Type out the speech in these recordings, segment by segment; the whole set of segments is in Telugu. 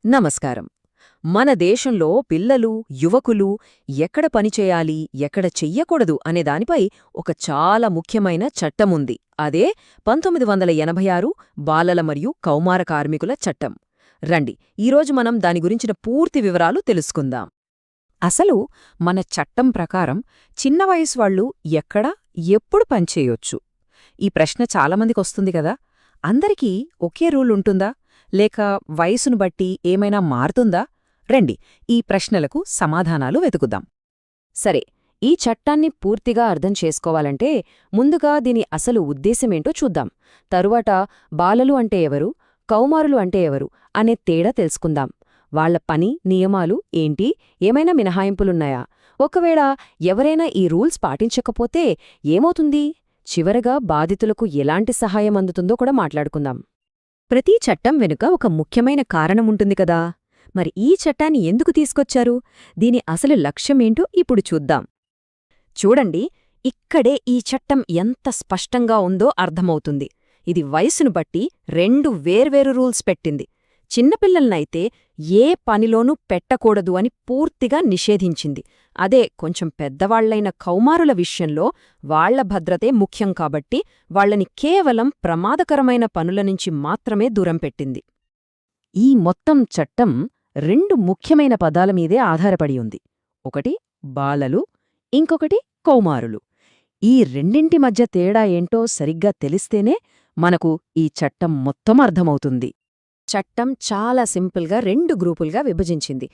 నమస్కారం. మన దేశంలో పిల్లలు, యువకులు ఎక్కడ పనిచేయాలి, ఎక్కడ చెయ్యకూడదు అనే దానిపై ఒక చాలా ముఖ్యమైన చట్టముంది. అదే 1986 బాలల మరియు కౌమార కార్మికుల చట్టం. రండి, ఈరోజు మనం దాని గురించిన పూర్తి వివరాలు తెలుసుకుందాం. అసలు మన చట్టం ప్రకారం చిన్న వయసు వాళ్ళు ఎక్కడ, ఎప్పుడు పనిచేయొచ్చు? ఈ ప్రశ్న చాలామందికొస్తుంది కదా. అందరికీ ఒకే రూల్ ఉంటుందా, లేక వయసును బట్టి ఏమైనా మారుతుందా? రండి, ఈ ప్రశ్నలకు సమాధానాలు వెతుకుదాం. సరే, ఈ చట్టాన్ని పూర్తిగా అర్థం చేసుకోవాలంటే ముందుగా దీని అసలు ఉద్దేశమేంటో చూద్దాం. తరువాత బాలలు అంటే ఎవరు, కౌమారులు అంటే ఎవరు అనే తేడా తెలుసుకుందాం. వాళ్ల పని, నియమాలు ఏంటి, ఏమైనా మినహాయింపులున్నాయా? ఒకవేళ ఎవరైనా ఈ రూల్స్ పాటించకపోతే ఏమవుతుంది? చివరగా బాధితులకు ఎలాంటి సహాయం అందుతుందో కూడా మాట్లాడుకుందాం. ప్రతి చట్టం వెనుక ఒక ముఖ్యమైన కారణముంటుంది కదా. మరి ఈ చట్టాన్ని ఎందుకు తీసుకొచ్చారు? దీని అసలు లక్ష్యమేంటో ఇప్పుడు చూద్దాం. చూడండి, ఇక్కడే ఈ చట్టం ఎంత స్పష్టంగా ఉందో అర్థమవుతుంది. ఇది వయసును బట్టి రెండు వేర్వేరు రూల్స్ పెట్టింది. చిన్నపిల్లలనైతే ఏ పనిలోనూ పెట్టకూడదు అని పూర్తిగా నిషేధించింది. అదే కొంచెం పెద్దవాళ్లైన కౌమారుల విషయంలో వాళ్ల భద్రతే ముఖ్యం కాబట్టి వాళ్లని కేవలం ప్రమాదకరమైన పనుల నుంచి మాత్రమే దూరం పెట్టింది. ఈ మొత్తం చట్టం రెండు ముఖ్యమైన పదాల మీదే ఆధారపడి ఉంది. ఒకటి బాలలు, ఇంకొకటి కౌమారులు. ఈ రెండింటి మధ్య తేడా ఏంటో సరిగ్గా తెలిస్తేనే మనకు ఈ చట్టం మొత్తం అర్థమవుతుంది. చట్టం చాలా సింపుల్గా రెండు గ్రూపులుగా విభజించింది.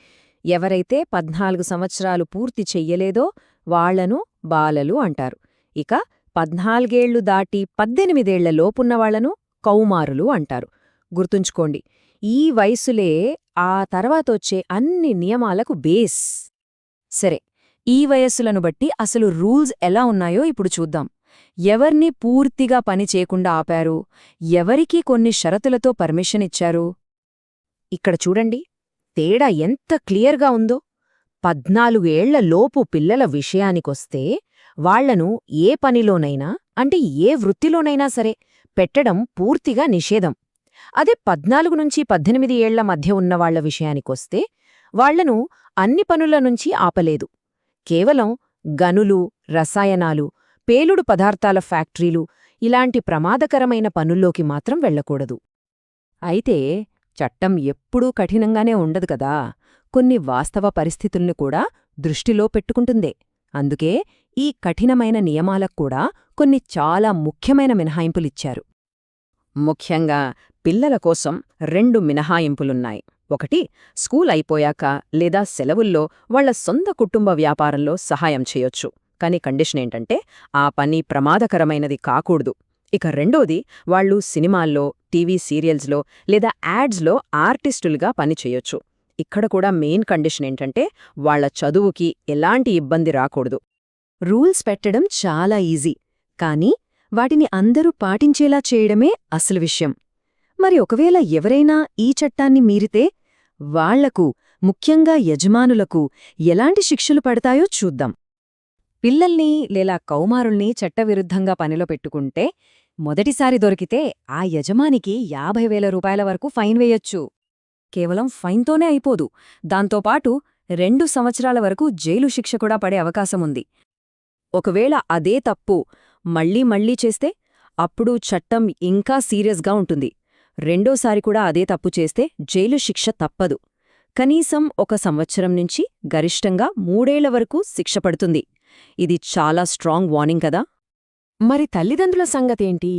ఎవరైతే 14 సంవత్సరాలు పూర్తి చెయ్యలేదో వాళ్లను బాలలు అంటారు. ఇక 14 దాటి 18 లోపున్నవాళ్లను కౌమారులు అంటారు. గుర్తుంచుకోండి, ఈ వయసులే ఆ తర్వాతొచ్చే అన్ని నియమాలకు బేస్. సరే, ఈ వయస్సులను బట్టి అసలు రూల్స్ ఎలా ఉన్నాయో ఇప్పుడు చూద్దాం. ఎవర్ని పూర్తిగా పని చేయకుండా ఆపారు, ఎవరికి కొన్ని షరతులతో పర్మిషన్ ఇచ్చారు? ఇక్కడ చూడండి, తేడా ఎంత క్లియర్గా ఉందో. 14 ఏళ్ల లోపు పిల్లల విషయానికొస్తే వాళ్లను ఏ పనిలోనైనా, అంటే ఏ వృత్తిలోనైనా సరే పెట్టడం పూర్తిగా నిషేధం. అదే 14 నుంచి 18 ఏళ్ల మధ్య ఉన్నవాళ్ల విషయానికొస్తే వాళ్లను అన్ని పనుల నుంచి ఆపలేదు. కేవలం గనులు, రసాయనాలు, పేలుడు పదార్థాల ఫ్యాక్టరీలు ఇలాంటి ప్రమాదకరమైన పనుల్లోకి మాత్రం వెళ్లకూడదు. అయితే చట్టం ఎప్పుడూ కఠినంగానే ఉండదు కదా. కొన్ని వాస్తవ పరిస్థితుల్ని కూడా దృష్టిలో పెట్టుకుంటుందే. అందుకే ఈ కఠినమైన నియమాలక్కూడా కొన్ని చాలా ముఖ్యమైన మినహాయింపులిచ్చారు. ముఖ్యంగా పిల్లల కోసం 2 మినహాయింపులున్నాయి. ఒకటి, స్కూల్ అయిపోయాక లేదా సెలవుల్లో వాళ్ల సొంత కుటుంబ వ్యాపారంలో సహాయం చేయొచ్చు. కానీ కండిషనేంటంటే ఆ పని ప్రమాదకరమైనది కాకూడదు. ఇక రెండోది, వాళ్లు సినిమాల్లో, టీవీ సీరియల్స్లో లేదా యాడ్స్లో ఆర్టిస్టులుగా పనిచేయొచ్చు. ఇక్కడ కూడా మెయిన్ కండిషనేంటంటే వాళ్ల చదువుకి ఎలాంటి ఇబ్బంది రాకూడదు. రూల్స్ పెట్టడం చాలా ఈజీ, కానీ వాటిని అందరూ పాటించేలా చేయడమే అసలు విషయం. మరి ఒకవేళ ఎవరైనా ఈ చట్టాన్ని మీరితే వాళ్లకు, ముఖ్యంగా యజమానులకు ఎలాంటి శిక్షలు పడతాయో చూద్దాం. పిల్లల్ని లేదా కౌమారుల్ని చట్టవిరుద్ధంగా పనిలో పెట్టుకుంటే మొదటిసారి దొరికితే ఆ యజమానికి 50,000 రూపాయల వరకు ఫైన్ వేయొచ్చు. కేవలం ఫైన్తోనే అయిపోదు, దాంతోపాటు 2 సంవత్సరాల వరకు జైలు శిక్ష కూడా పడే అవకాశముంది. ఒకవేళ అదే తప్పు మళ్లీ మళ్లీ చేస్తే అప్పుడు చట్టం ఇంకా సీరియస్గా ఉంటుంది. రెండోసారి కూడా అదే తప్పు చేస్తే జైలు శిక్ష తప్పదు. కనీసం 1 సంవత్సరం నుంచి గరిష్టంగా 3 ఏళ్ల వరకు శిక్ష పడుతుంది. ఇది చాలా స్ట్రాంగ్ వార్నింగ్ కదా. మరి తల్లిదండ్రుల సంగతేంటి?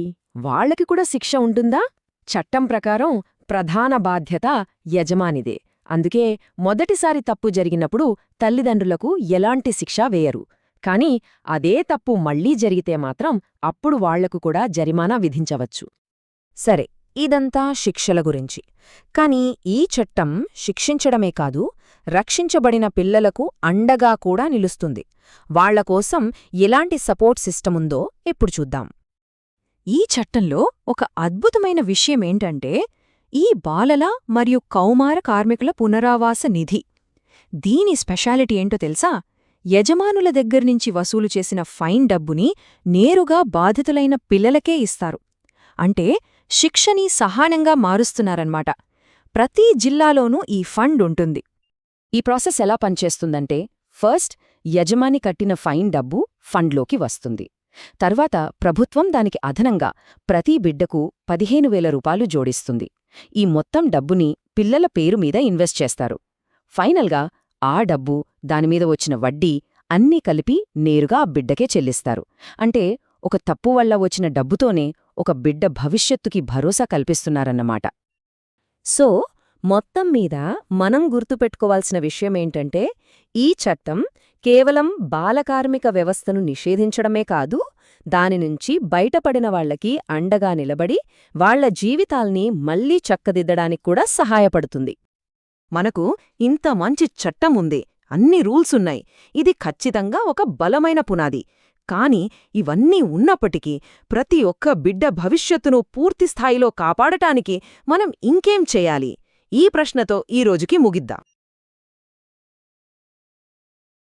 వాళ్లకి కూడా శిక్ష ఉంటుందా? చట్టం ప్రకారం ప్రధాన బాధ్యత యజమానిదే. అందుకే మొదటిసారి తప్పు జరిగినప్పుడు తల్లిదండ్రులకు ఎలాంటి శిక్ష వేయరు. కానీ అదే తప్పు మళ్లీ జరిగితే మాత్రం అప్పుడు వాళ్లకు కూడా జరిమానా విధించవచ్చు. సరే, ఇదంతా శిక్షల గురించి. కానీ ఈ చట్టం శిక్షించడమే కాదు, రక్షించబడిన పిల్లలకు అండగా కూడా నిలుస్తుంది. వాళ్లకోసం ఎలాంటి సపోర్ట్ సిస్టముందో ఇప్పుడు చూద్దాం. ఈ చట్టంలో ఒక అద్భుతమైన విషయమేంటంటే ఈ బాలల మరియు కౌమార కార్మికుల పునరావాస నిధి. దీని స్పెషాలిటీ ఏంటో తెలుసా? యజమానుల దగ్గర్నుంచి వసూలు చేసిన ఫైన్ డబ్బుని నేరుగా బాధితులైన పిల్లలకే ఇస్తారు. అంటే శిక్షని సహానంగా మారుస్తున్నారన్నమాట. ప్రతి జిల్లాలోనూ ఈ ఫండ్ ఉంటుంది. ఈ ప్రాసెస్ ఎలా పనిచేస్తుందంటే, ఫస్ట్ యజమాని కట్టిన ఫైన్ డబ్బు ఫండ్లోకి వస్తుంది. తర్వాత ప్రభుత్వం దానికి అదనంగా ప్రతి బిడ్డకు 15,000 రూపాయలు జోడిస్తుంది. ఈ మొత్తం డబ్బుని పిల్లల పేరు మీద ఇన్వెస్ట్ చేస్తారు. ఫైనల్గా ఆ డబ్బు, దానిమీద వచ్చిన వడ్డీ అన్నీ కలిపి నేరుగా ఆ బిడ్డకే చెల్లిస్తారు. అంటే ఒక తప్పు వల్ల వచ్చిన డబ్బుతోనే ఒక బిడ్డ భవిష్యత్తుకి భరోసా కల్పిస్తున్నారన్నమాట. సో మొత్తం మీద మనం గుర్తుపెట్టుకోవాల్సిన విషయమేంటంటే, ఈ చట్టం కేవలం బాలకార్మిక వ్యవస్థను నిషేధించడమే కాదు, దానినుంచి బయటపడిన వాళ్లకి అండగా నిలబడి వాళ్ల జీవితాల్ని మళ్లీ చక్కదిద్దడానికి కూడా సహాయపడుతుంది. మనకు ఇంత మంచి చట్టముంది, అన్ని రూల్సున్నాయి, ఇది ఖచ్చితంగా ఒక బలమైన పునాది. కాని ఇవన్నీ ఉన్నప్పటికీ ప్రతి ఒక్క బిడ్డ భవిష్యత్తును పూర్తిస్థాయిలో కాపాడటానికి మనం ఇంకేం చేయాలి? ఈ ప్రశ్నతో ఈ రోజుకి ముగిద్దాం.